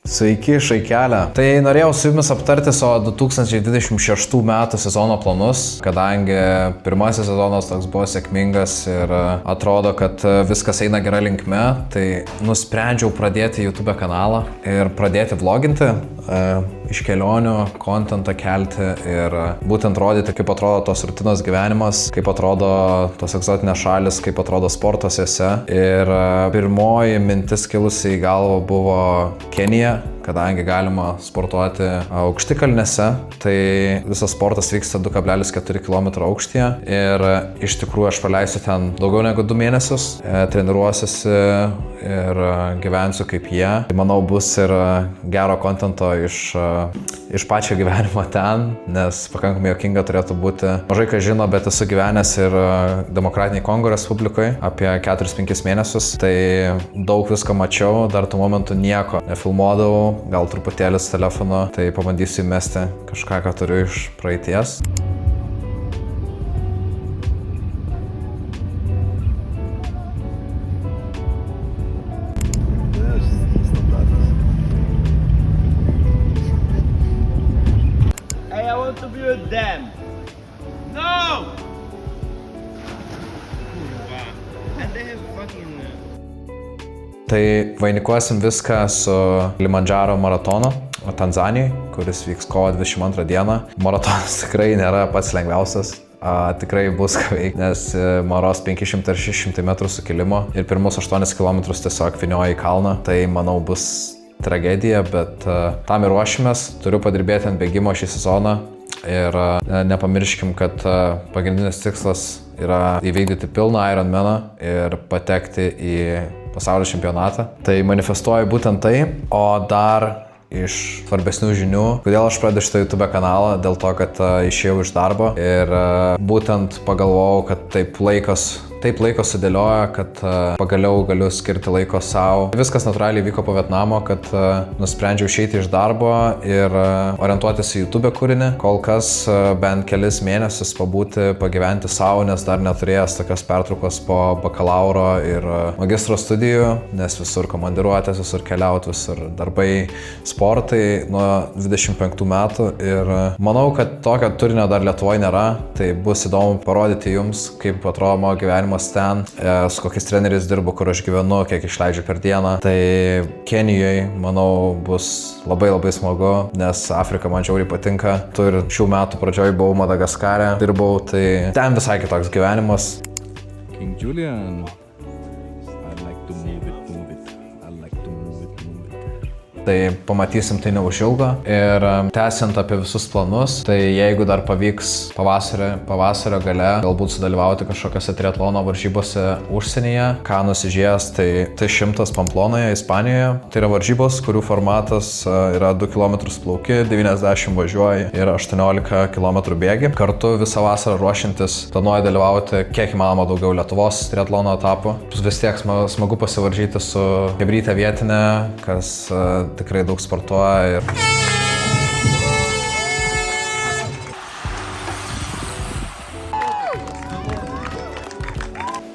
Sveiki, šaikelė. Tai norėjau su jumis aptarti savo 2026 metų sezono planus, kadangi pirmasis sezonas toks buvo sėkmingas ir atrodo, kad viskas eina gera linkme, tai nusprendžiau pradėti YouTube kanalą ir pradėti vloginti, iš kelionių kontentą kelti ir būtent rodyti, kaip atrodo tos rutinos gyvenimas, kaip atrodo tos egzotinės šalis, kaip atrodo sportas jose. Ir pirmoji mintis kilusi į galvą buvo Kenija, kadangi galima sportuoti aukštikalnėse, tai visas sportas vyksta 2,4 km aukštyje ir iš tikrųjų aš praleisiu ten daugiau negu 2 mėnesius, treniruosiuosi ir gyvensiu kaip jie. Tai manau bus ir gero kontento iš pačio gyvenimo ten, nes pakankamai juokinga turėtų būti. Mažai ką žino, bet esu gyvenęs ir Demokratiniai Kongo Respublikoje apie 4-5 mėnesius, tai daug visko mačiau, dar tuo momentu nieko nefilmuodavau, gal truputėlį su telefonu, tai pabandysiu įmesti kažką, ką turiu iš praeities. Hey, I want to be with them. No! And they have fucking... Tai vainikuosim viską su Kilimanjaro maratonu Tanzanijai, kuris vyks kovo 22 dieną. Maratonas tikrai nėra pats lengviausias. Tikrai bus ką veikti, nes Maros 500 ar 600 metrų sukilimo ir pirmus 8 km tiesiog vynioja į kalną. Tai manau bus tragedija, bet tam ir ruošimės. Turiu padirbėti ant bėgimo šį sezoną ir nepamirškim, kad pagrindinis tikslas yra įvykdyti pilną Ironmaną ir patekti į pasaulio čempionatą. Tai manifestuoju būtent tai, o dar iš svarbesnių žinių, kodėl aš pradedu šitą YouTube kanalą, dėl to, kad išėjau iš darbo ir būtent pagalvojau, kad taip laiko sudėlioja, kad pagaliau galiu skirti laiko savo. Viskas natūraliai vyko po Vietnamo, kad nusprendžiau išeiti iš darbo ir orientuotis į YouTube kūrinį. Kol kas bent kelis mėnesius pabūti, pagyventi savo, nes dar neturėjęs tokios pertraukos po bakalauro ir magistro studijų, nes visur komandiruotės, visur keliauti, visur darbai, sportai nuo 25 metų ir manau, kad tokio turinio dar Lietuvoje nėra, tai bus įdomu parodyti jums, kaip atrodo mano gyvenimas ten, su kokiais treneriais dirbu, kur aš gyvenu, kiek išleidžiu per dieną. Tai Kenijoje, manau, bus labai smagu, nes Afrika man žiauriai patinka. Ir šių metų pradžioj buvau Madagaskare, dirbau, tai ten visai kitoks gyvenimas. King Julian, I like to move it. I like to move it. Tai pamatysim tai neužilgo ir tęsiant apie visus planus, tai jeigu dar pavyks pavasario gale galbūt sudalyvauti kažkokiose triatlono varžybose užsienyje, ką nusižies, tai 100 Pamplonoje, Ispanijoje. Tai yra varžybos, kurių formatas yra 2 km plauki, 90 važiuoji ir 18 km bėgi. Kartu visą vasarą ruošiantis planuoju dalyvauti kiek įmanoma daugiau Lietuvos triatlono etapų. Vis tiek smagu pasivaržyti su chebryte vietinė, kas tikrai daug sportuoja ir...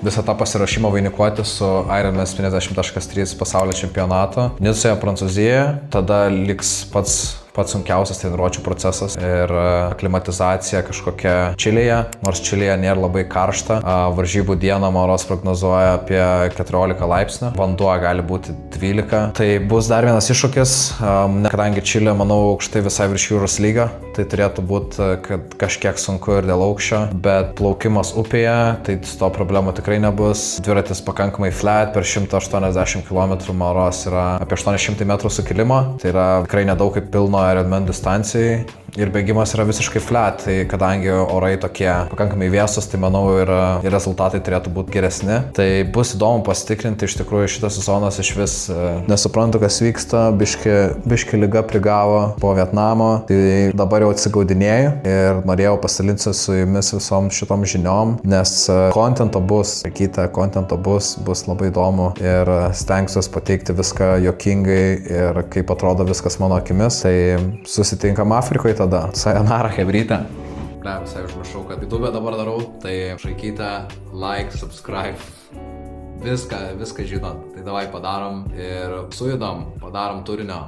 Visą tą pasirašymą vainikuoti su Ironman 50.3 pasaulio čempionato Nicoje, Prancūzijoje. Tada liks pats sunkiausias treniruočių procesas ir aklimatizacija kažkokia Čilėje, nors Čilėje nėra labai karšta. Varžybų dieną Maros prognozuoja apie 14 laipsnių, vanduo gali būti 12. Tai bus dar vienas iššūkis, kadangi Čilė, manau, aukštai visai virš jūros lygio, tai turėtų būti kažkiek sunku ir dėl aukščio, bet plaukimas upėje, tai su to problemų tikrai nebus. Dviratis pakankamai flat, per 180 km Maros yra apie 800 metrų sukilimo, tai yra tikrai nedaug kaip pilno Ironman distancijai ir bėgimas yra visiškai flat, tai kadangi orai tokie pakankamai vėsus, tai manau ir rezultatai turėtų būti geresni. Tai bus įdomu pasitikrinti, iš tikrųjų šitas sezonas iš vis nesuprantu, kas vyksta, biški liga prigavo po Vietnamo, tai dabar jau atsigaudinėju ir norėjau pasidalinti su jumis visom šitom žiniom, nes kontento bus labai įdomu ir stengsiuos pateikti viską juokingai ir kaip atrodo viskas mano akimis. Tai susitinkam Afrikoje tada. Sayonara, chebryte. Visai užmiršau, kad YouTube dabar darau, tai šaikite, like, subscribe. Viską žinot. Tai davai padarom ir sujudam, padarom turinio.